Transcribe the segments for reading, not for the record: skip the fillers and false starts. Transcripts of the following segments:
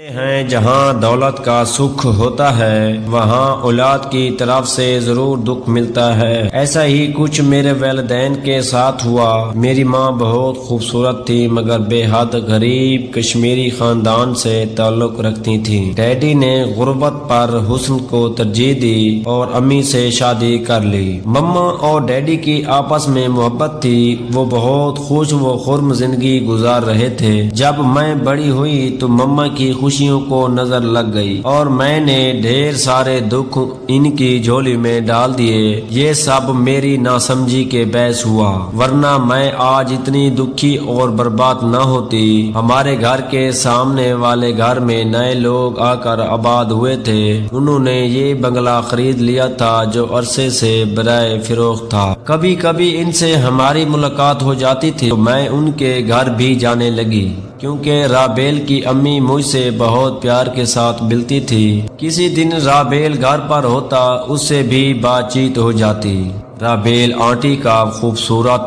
ہیں جہاں دولت کا سکھ ہوتا ہے وہاں اولاد کی طرف سے ضرور دکھ ملتا ہے۔ ایسا ہی کچھ میرے والدین کے ساتھ ہوا۔ میری ماں بہت خوبصورت تھی مگر بے حد غریب کشمیری خاندان سے تعلق رکھتی تھی۔ ڈیڈی نے غربت پر حسن کو ترجیح دی اور امی سے شادی کر لی۔ مما اور ڈیڈی کی آپس میں محبت تھی، وہ بہت خوش و خرم زندگی گزار رہے تھے۔ جب میں بڑی ہوئی تو مما کی خوشیوں کو نظر لگ گئی اور میں نے ڈھیر سارے دکھ ان کی جھولی میں ڈال دیے۔ یہ سب میری ناسمجھی کے باعث ہوا، ورنہ میں آج اتنی دکھی اور برباد نہ ہوتی۔ ہمارے گھر کے سامنے والے گھر میں نئے لوگ آ کر آباد ہوئے تھے۔ انہوں نے یہ بنگلہ خرید لیا تھا جو عرصے سے برائے فروخت تھا۔ کبھی کبھی ان سے ہماری ملاقات ہو جاتی تھی تو میں ان کے گھر بھی جانے لگی، کیونکہ رابیل کی امی مجھ سے بہت پیار کے ساتھ ملتی تھی۔ کسی دن رابیل گھر پر ہوتا، اس سے بھی بات چیت ہو جاتی۔ رابیل آنٹی کا خوبصورت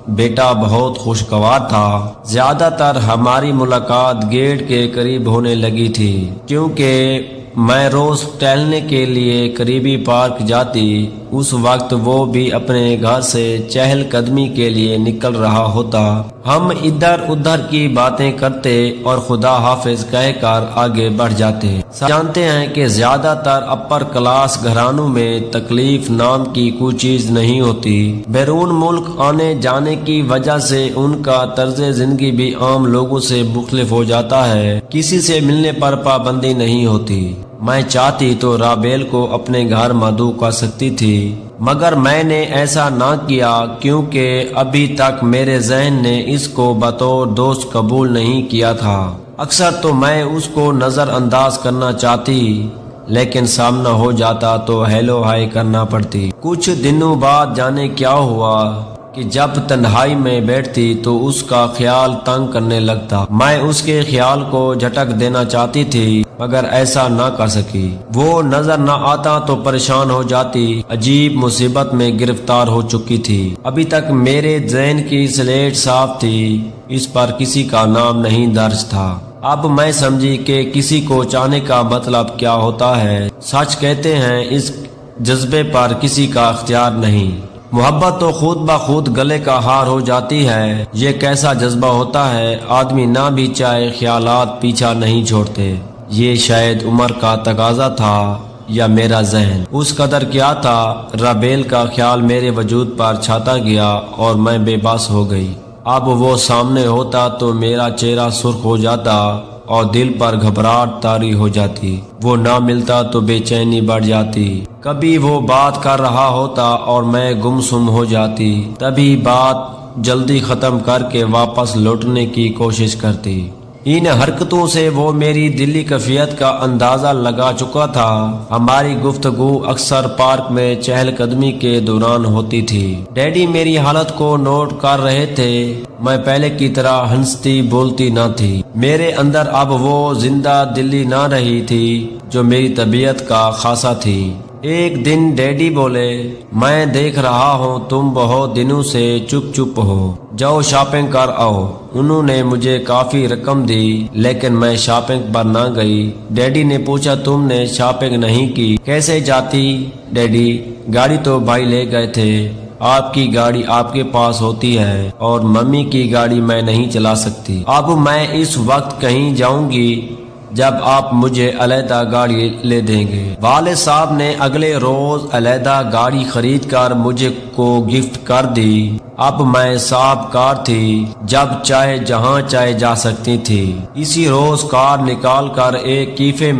بیٹا بہت خوشگوار تھا۔ زیادہ تر ہماری ملاقات گیٹ کے قریب ہونے لگی تھی، کیونکہ میں روز ٹہلنے کے لیے قریبی پارک جاتی۔ اس وقت وہ بھی اپنے گھر سے چہل قدمی کے لیے نکل رہا ہوتا۔ ہم ادھر ادھر کی باتیں کرتے اور خدا حافظ کہہ کر آگے بڑھ جاتے۔ جانتے ہیں کہ زیادہ تر اپر کلاس گھرانوں میں تکلیف نام کی کوئی چیز نہیں ہوتی۔ بیرون ملک آنے جانے کی وجہ سے ان کا طرز زندگی بھی عام لوگوں سے مختلف ہو جاتا ہے۔ کسی سے ملنے پر پابندی نہیں ہوتی۔ میں چاہتی تو رابیل کو اپنے گھر مدعو کر سکتی تھی، مگر میں نے ایسا نہ کیا کیونکہ ابھی تک میرے ذہن نے اس کو بطور دوست قبول نہیں کیا تھا۔ اکثر تو میں اس کو نظر انداز کرنا چاہتی، لیکن سامنا ہو جاتا تو ہیلو ہائی کرنا پڑتی۔ کچھ دنوں بعد جانے کیا ہوا کہ جب تنہائی میں بیٹھتی تو اس کا خیال تنگ کرنے لگتا۔ میں اس کے خیال کو جھٹک دینا چاہتی تھی مگر ایسا نہ کر سکی۔ وہ نظر نہ آتا تو پریشان ہو جاتی۔ عجیب مصیبت میں گرفتار ہو چکی تھی۔ ابھی تک میرے ذہن کی سلیٹ صاف تھی، اس پر کسی کا نام نہیں درج تھا۔ اب میں سمجھی کہ کسی کو چاہنے کا مطلب کیا ہوتا ہے۔ سچ کہتے ہیں اس جذبے پر کسی کا اختیار نہیں۔ محبت تو خود بخود گلے کا ہار ہو جاتی ہے۔ یہ کیسا جذبہ ہوتا ہے، آدمی نہ بھی چاہے خیالات پیچھا نہیں چھوڑتے۔ یہ شاید عمر کا تقاضا تھا یا میرا ذہن اس قدر کیا تھا۔ رابیل کا خیال میرے وجود پر چھاتا گیا اور میں بے بس ہو گئی۔ اب وہ سامنے ہوتا تو میرا چہرہ سرخ ہو جاتا اور دل پر گھبراہٹ طاری ہو جاتی۔ وہ نہ ملتا تو بے چینی بڑھ جاتی۔ کبھی وہ بات کر رہا ہوتا اور میں گمسم ہو جاتی، تبھی بات جلدی ختم کر کے واپس لوٹنے کی کوشش کرتی۔ ان حرکتوں سے وہ میری دلی کیفیت کا اندازہ لگا چکا تھا۔ ہماری گفتگو اکثر پارک میں چہل قدمی کے دوران ہوتی تھی۔ ڈیڈی میری حالت کو نوٹ کر رہے تھے۔ میں پہلے کی طرح ہنستی بولتی نہ تھی۔ میرے اندر اب وہ زندہ دلی نہ رہی تھی جو میری طبیعت کا خاصہ تھی۔ ایک دن ڈیڈی بولے، میں دیکھ رہا ہوں تم بہت دنوں سے چپ ہو، جاؤ شاپنگ کر آؤ۔ انہوں نے مجھے کافی رقم دی لیکن میں شاپنگ پر نہ گئی۔ ڈیڈی نے پوچھا، تم نے شاپنگ نہیں کی، کیسے جاتی؟ ڈیڈی، گاڑی تو بھائی لے گئے تھے۔ آپ کی گاڑی آپ کے پاس ہوتی ہے اور ممی کی گاڑی میں نہیں چلا سکتی۔ اب میں اس وقت کہیں جاؤں گی جب آپ مجھے علیحدہ گاڑی لے دیں گے۔ والد صاحب نے اگلے روز علیحدہ گاڑی خرید کر مجھے کو گفٹ کر دی۔ اب میں صاحب کار تھی، جب چاہے جہاں چاہے جا سکتی تھی۔ اسی روز کار نکال کر ایک کیفے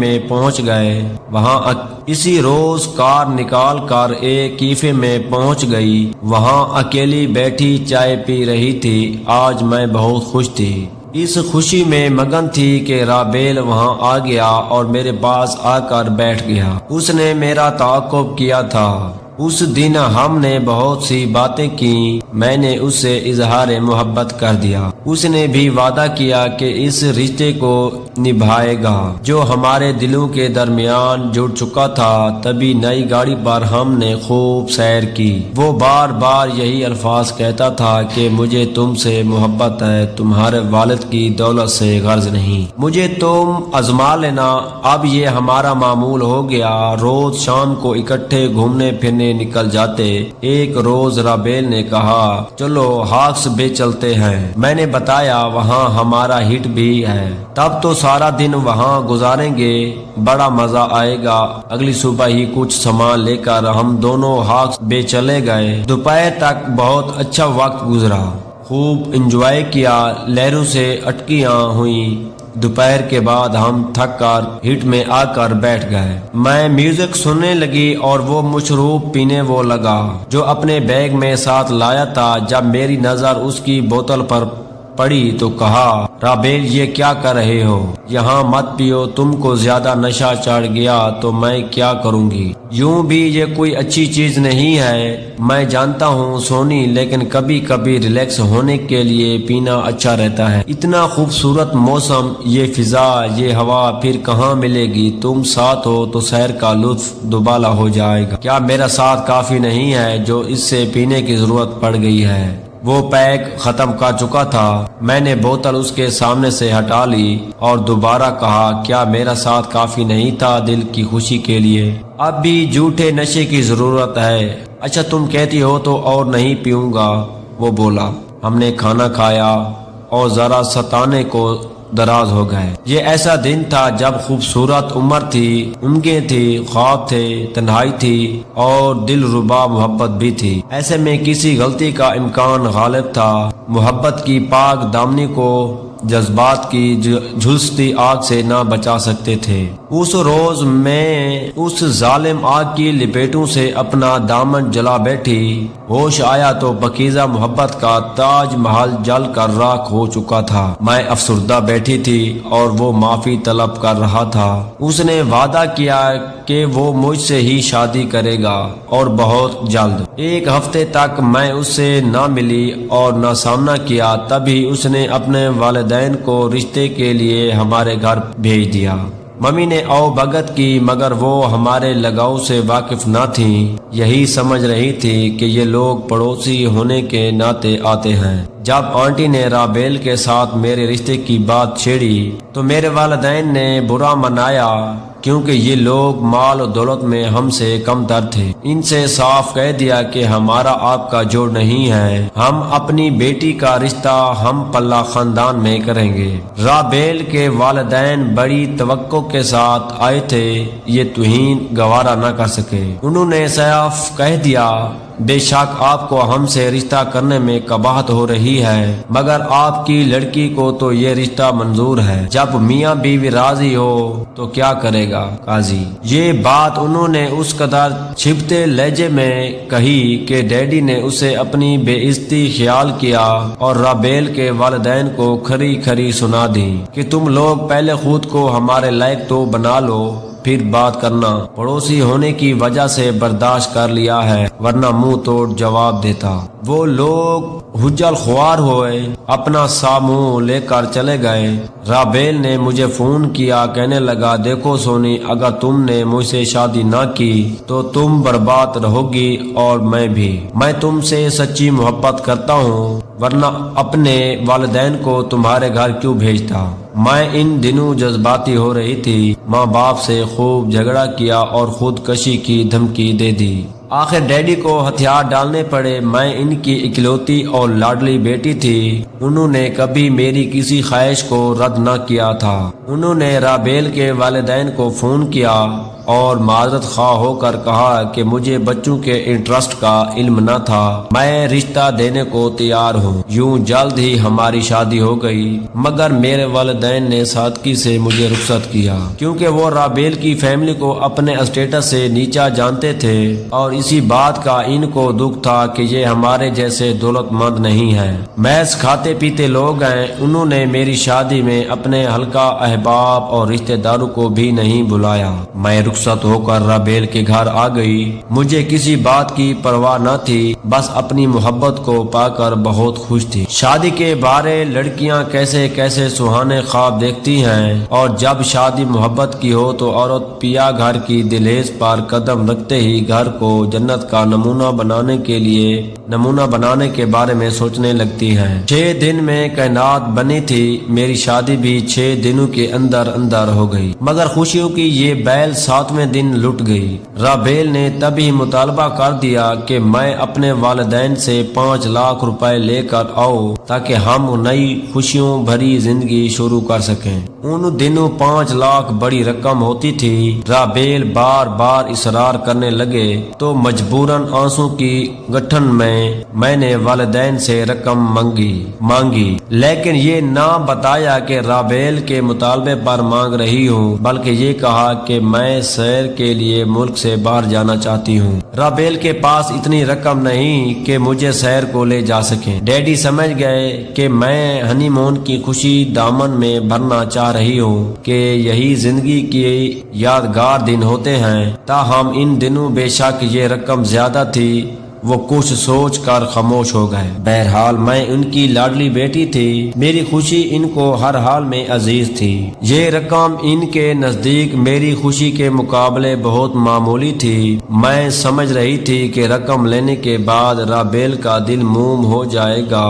میں پہنچ گئی۔ وہاں اکیلی بیٹھی چائے پی رہی تھی۔ آج میں بہت خوش تھی۔ اس خوشی میں مگن تھی کہ رابیل وہاں آ گیا اور میرے پاس آ کر بیٹھ گیا۔ اس نے میرا تعاقب کیا تھا۔ اس دن ہم نے بہت سی باتیں کی، میں نے اس سے اظہار محبت کر دیا۔ اس نے بھی وعدہ کیا کہ اس رشتے کو نبھائے گا جو ہمارے دلوں کے درمیان جڑ چکا تھا۔ تبھی نئی گاڑی پر ہم نے خوب سیر کی۔ وہ بار بار یہی الفاظ کہتا تھا کہ مجھے تم سے محبت ہے، تمہارے والد کی دولت سے غرض نہیں، مجھے تم آزما لینا۔ اب یہ ہمارا معمول ہو گیا، روز شام کو اکٹھے گھومنے پھرنے نکل جاتے۔ ایک روز رابیل نے کہا چلو ہاکس بے چلتے ہیں۔ میں نے بتایا وہاں ہمارا ہٹ بھی ہے، تب تو سارا دن وہاں گزاریں گے، بڑا مزہ آئے گا۔ اگلی صبح ہی کچھ سامان لے کر ہم دونوں ہاکس بے چلے گئے۔ دوپہر تک بہت اچھا وقت گزرا، خوب انجوائے کیا، لہروں سے اٹکیاں ہوئیں۔ دوپہر کے بعد ہم تھک کر ہٹ میں آ کر بیٹھ گئے۔ میں میوزک سننے لگی اور وہ مشروب پینے وہ لگا جو اپنے بیگ میں ساتھ لایا تھا۔ جب میری نظر اس کی بوتل پر پڑی تو کہا رابیل یہ کیا کر رہے ہو، یہاں مت پیو، تم کو زیادہ نشہ چڑھ گیا تو میں کیا کروں گی۔ یوں بھی یہ کوئی اچھی چیز نہیں ہے، میں جانتا ہوں سونی، لیکن کبھی کبھی ریلیکس ہونے کے لیے پینا اچھا رہتا ہے۔ اتنا خوبصورت موسم، یہ فضا، یہ ہوا پھر کہاں ملے گی، تم ساتھ ہو تو سیر کا لطف دوبالا ہو جائے گا۔ کیا میرا ساتھ کافی نہیں ہے جو اس سے پینے کی ضرورت پڑ گئی ہے؟ وہ پیک ختم کر چکا تھا۔ میں نے بوتل اس کے سامنے سے ہٹا لی اور دوبارہ کہا کیا میرا ساتھ کافی نہیں تھا دل کی خوشی کے لیے؟ اب بھی جھوٹے نشے کی ضرورت ہے۔ اچھا تم کہتی ہو تو اور نہیں پیوں گا، وہ بولا۔ ہم نے کھانا کھایا اور ذرا ستانے کو دراز ہو گئے۔ یہ ایسا دن تھا جب خوبصورت عمر تھی، امنگیں تھی، خواب تھے، تنہائی تھی اور دل ربا محبت بھی تھی۔ ایسے میں کسی غلطی کا امکان غالب تھا۔ محبت کی پاک دامنی کو جذبات کی جھلستی آگ سے نہ بچا سکتے تھے۔ اس روز میں اس ظالم آگ کی لپیٹوں سے اپنا دامن جلا بیٹھی۔ ہوش آیا تو پاکیزہ محبت کا تاج محل جل کر راکھ ہو چکا تھا۔ میں افسردہ بیٹھی تھی اور وہ معافی طلب کر رہا تھا۔ اس نے وعدہ کیا کہ وہ مجھ سے ہی شادی کرے گا اور بہت جلد۔ ایک ہفتے تک میں اس سے نہ ملی اور نہ سامنا کیا، تبھی اس نے اپنے والدین کو رشتے کے لیے ہمارے گھر بھیج دیا۔ ممی نے او بھگت کی مگر وہ ہمارے لگاؤ سے واقف نہ تھیں، یہی سمجھ رہی تھی کہ یہ لوگ پڑوسی ہونے کے ناطے آتے ہیں۔ جب آنٹی نے رابیل کے ساتھ میرے رشتے کی بات چھیڑی تو میرے والدین نے برا منایا، کیونکہ یہ لوگ مال و دولت میں ہم سے کم تر تھے۔ ان سے صاف کہہ دیا کہ ہمارا آپ کا جوڑ نہیں ہے، ہم اپنی بیٹی کا رشتہ ہم پلہ خاندان میں کریں گے۔ رابیل کے والدین بڑی توقع کے ساتھ آئے تھے، یہ توہین گوارا نہ کر سکے۔ انہوں نے صاف کہہ دیا بے شک آپ کو ہم سے رشتہ کرنے میں قباحت ہو رہی ہے، مگر آپ کی لڑکی کو تو یہ رشتہ منظور ہے۔ جب میاں بیوی راضی ہو تو کیا کرے گا قاضی۔ یہ بات انہوں نے اس قدر چھپتے لہجے میں کہی کہ ڈیڈی نے اسے اپنی بے عزتی خیال کیا اور رابیل کے والدین کو کھری کھری سنا دی کہ تم لوگ پہلے خود کو ہمارے لائق تو بنا لو، پھر بات کرنا۔ پڑوسی ہونے کی وجہ سے برداشت کر لیا ہے، ورنہ منہ توڑ جواب دیتا۔ وہ لوگ حجل خوار ہوئے، اپنا ساموں لے کر چلے گئے۔ رابیل نے مجھے فون کیا، کہنے لگا دیکھو سونی، اگر تم نے مجھ سے شادی نہ کی تو تم برباد رہو گی اور میں بھی۔ میں تم سے سچی محبت کرتا ہوں، ورنہ اپنے والدین کو تمہارے گھر کیوں بھیجتا۔ میں ان دنوں جذباتی ہو رہی تھی، ماں باپ سے خوب جھگڑا کیا اور خودکشی کی دھمکی دے دی۔ آخر ڈیڈی کو ہتھیار ڈالنے پڑے۔ میں ان کی اکلوتی اور لاڈلی بیٹی تھی، انہوں نے کبھی میری کسی خواہش کو رد نہ کیا تھا۔ انہوں نے رابیل کے والدین کو فون کیا اور معذرت خواہ ہو کر کہا کہ مجھے بچوں کے انٹرسٹ کا علم نہ تھا، میں رشتہ دینے کو تیار ہوں۔ یوں جلد ہی ہماری شادی ہو گئی، مگر میرے والدین نے سادگی سے مجھے رخصت کیا، کیونکہ وہ رابیل کی فیملی کو اپنے اسٹیٹس سے نیچا جانتے تھے اور اسی بات کا ان کو دکھ تھا کہ یہ ہمارے جیسے دولت مند نہیں ہیں، محض کھاتے پیتے لوگ ہیں۔ انہوں نے میری شادی میں اپنے ہلکا احباب اور رشتہ داروں کو بھی نہیں بلایا۔ میں رخصت رخصت ہو کر رابیل کے گھر آ گئی۔ مجھے کسی بات کی پرواہ نہ تھی، بس اپنی محبت کو پا کر بہت خوش تھی۔ شادی کے بارے لڑکیاں کیسے کیسے سہانے خواب دیکھتی ہیں، اور جب شادی محبت کی ہو تو عورت پیا گھر کی دہلیز پر قدم رکھتے ہی گھر کو جنت کا نمونہ بنانے کے بارے میں سوچنے لگتی ہیں۔ 6 دن میں کائنات بنی تھی، میری شادی بھی 6 دنوں کے اندر ہو گئی، مگر خوشیوں کی یہ بیل 7ویں دن لٹ گئی۔ رابیل نے تبھی مطالبہ کر دیا کہ میں اپنے والدین سے 5 لاکھ روپے لے کر آؤ تاکہ ہم نئی خوشیوں بھری زندگی شروع کر سکیں۔ ان دنوں 5 لاکھ بڑی رقم ہوتی تھی۔ رابیل بار بار اصرار کرنے لگے تو مجبوراً آنسو کی گٹھن میں نے والدین سے رقم مانگی، لیکن یہ نہ بتایا کہ رابیل کے مطالبے پر مانگ رہی ہوں، بلکہ یہ کہا کہ میں سیر کے لیے ملک سے باہر جانا چاہتی ہوں۔ رابیل کے پاس اتنی رقم نہیں کہ مجھے سیر کو لے جا سکیں۔ ڈیڈی سمجھ گئے کہ میں ہنی مون کی خوشی دامن میں بھرنا چاہ رہی ہوں، کہ یہی زندگی کی یادگار دن ہوتے ہیں۔ تاہم ان دنوں بے شک یہ رقم زیادہ تھی، وہ کچھ سوچ کر خاموش ہو گئے۔ بہرحال میں ان کی لاڈلی بیٹی تھی، میری خوشی ان کو ہر حال میں عزیز تھی۔ یہ رقم ان کے نزدیک میری خوشی کے مقابلے بہت معمولی تھی۔ میں سمجھ رہی تھی کہ رقم لینے کے بعد رابیل کا دل موم ہو جائے گا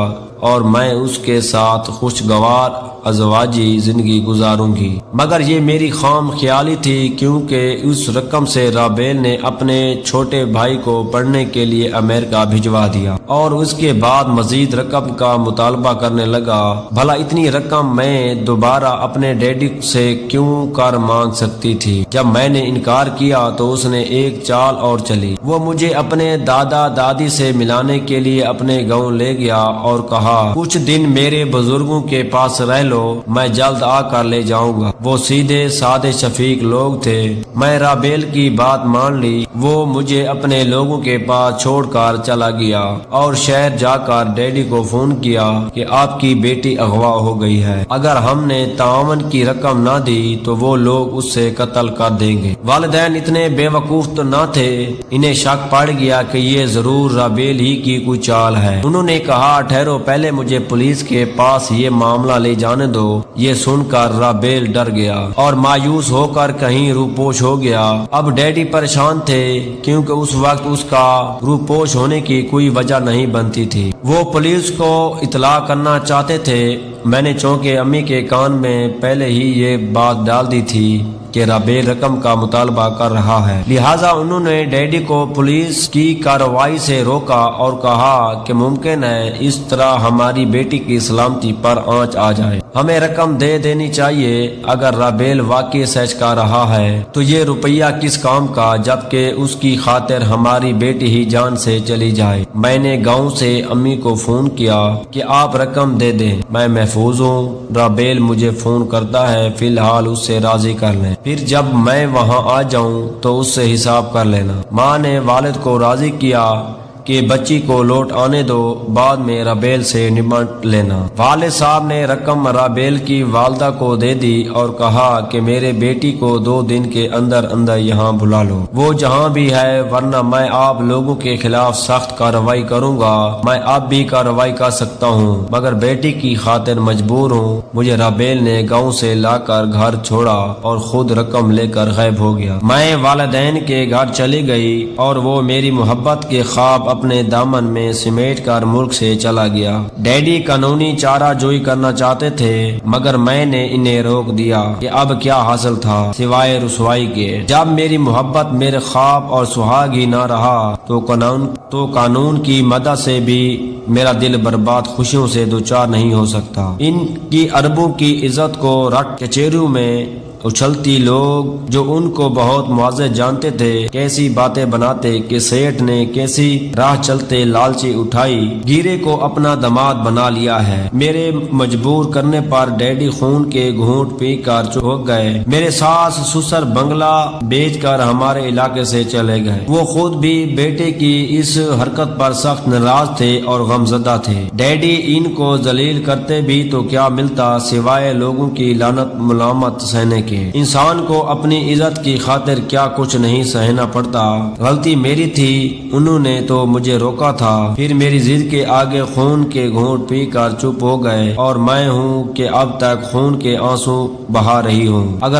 اور میں اس کے ساتھ خوشگوار ازواجی زندگی گزاروں گی، مگر یہ میری خام خیالی تھی، کیونکہ اس رقم سے رابیل نے اپنے چھوٹے بھائی کو پڑھنے کے لیے امریکہ بھجوا دیا اور اس کے بعد مزید رقم کا مطالبہ کرنے لگا۔ بھلا اتنی رقم میں دوبارہ اپنے ڈیڈی سے کیوں کر مانگ سکتی تھی؟ جب میں نے انکار کیا تو اس نے ایک چال اور چلی۔ وہ مجھے اپنے دادا دادی سے ملانے کے لیے اپنے گاؤں لے گیا اور کہا، کچھ دن میرے بزرگوں کے پاس رہ لو، میں جلد آ کر لے جاؤں گا۔ وہ سیدھے سادے شفیق لوگ تھے۔ میں رابیل کی بات مان لی۔ وہ مجھے اپنے لوگوں کے پاس چھوڑ کر چلا گیا اور شہر جا کر ڈیڈی کو فون کیا کہ آپ کی بیٹی اغوا ہو گئی ہے، اگر ہم نے تعاون کی رقم نہ دی تو وہ لوگ اس سے قتل کر دیں گے۔ والدین اتنے بے وقوف تو نہ تھے، انہیں شک پڑ گیا کہ یہ ضرور رابیل ہی کی کوئی چال ہے۔ انہوں نے کہا، ٹھہرو، پہلے مجھے پولیس کے پاس یہ معاملہ لے جانے دو۔ یہ سن کر رابیل ڈر گیا اور مایوس ہو کر کہیں روپوش ہو گیا۔ اب ڈیڈی پریشان تھے، کیونکہ اس وقت اس کا روپوش ہونے کی کوئی وجہ نہیں بنتی تھی۔ وہ پولیس کو اطلاع کرنا چاہتے تھے۔ میں نے چونکہ امی کے کان میں پہلے ہی یہ بات ڈال دی تھی کہ رابیل رقم کا مطالبہ کر رہا ہے، لہٰذا انہوں نے ڈیڈی کو پولیس کی کارروائی سے روکا اور کہا کہ ممکن ہے اس طرح ہماری بیٹی کی سلامتی پر آنچ آ جائے۔ ہمیں رقم دے دینی چاہیے۔ اگر رابیل واقعی سچ کہہ رہا ہے تو یہ روپیہ کس کام کا، جبکہ اس کی خاطر ہماری بیٹی ہی جان سے چلی جائے۔ میں نے گاؤں سے امی کو فون کیا کہ آپ رقم دے دیں، میں محفوظ ہوں۔ رابیل مجھے فون کرتا ہے، فی الحال اس سے راضی کر لیں، پھر جب میں وہاں آ جاؤں تو اس سے حساب کر لینا۔ ماں نے والد کو راضی کیا کہ بچی کو لوٹ آنے دو، بعد میں رابیل سے نمٹ لینا۔ والد صاحب نے رقم رابیل کی والدہ کو دے دی اور کہا کہ میرے بیٹی کو 2 دن کے اندر یہاں بلا لو، وہ جہاں بھی ہے، ورنہ میں آپ لوگوں کے خلاف سخت کارروائی کروں گا۔ میں اب بھی کارروائی کر سکتا ہوں، مگر بیٹی کی خاطر مجبور ہوں۔ مجھے رابیل نے گاؤں سے لا کر گھر چھوڑا اور خود رقم لے کر غائب ہو گیا۔ میں والدین کے گھر چلی گئی اور وہ میری محبت کے خواب اپنے دامن میں سمیٹ کر ملک سے چلا گیا۔ ڈیڈی قانونی چارہ جوئی کرنا چاہتے تھے، مگر میں نے انہیں روک دیا کہ اب کیا حاصل تھا سوائے رسوائی کے۔ جب میری محبت میرے خواب اور سہاگ ہی نہ رہا تو قانون کی مدد سے بھی میرا دل برباد خوشیوں سے دوچار نہیں ہو سکتا۔ ان کی اربوں کی عزت کو رٹ کچہریوں میں اچھلتی لوگ جو ان کو بہت معزز جانتے تھے کیسی باتیں بناتے کہ سیٹھ نے کیسی راہ چلتے لالچی اٹھائی، گیرے کو اپنا داماد بنا لیا ہے۔ میرے مجبور کرنے پر ڈیڈی خون کے گھونٹ پی کر چوک گئے۔ میرے ساس سسر بنگلہ بیچ کر ہمارے علاقے سے چلے گئے۔ وہ خود بھی بیٹے کی اس حرکت پر سخت ناراض تھے اور غمزدہ تھے۔ ڈیڈی ان کو ذلیل کرتے بھی تو کیا ملتا سوائے لوگوں کی لعنت ملامت سہنے کے۔ کے۔ انسان کو اپنی عزت کی خاطر کیا کچھ نہیں سہنا پڑتا۔ غلطی میری تھی، انہوں نے تو مجھے روکا تھا، پھر میری ضد کے آگے خون کے گھونٹ پی کر چپ ہو گئے، اور میں ہوں کہ اب تک خون کے آنسو بہا رہی ہوں۔ اگر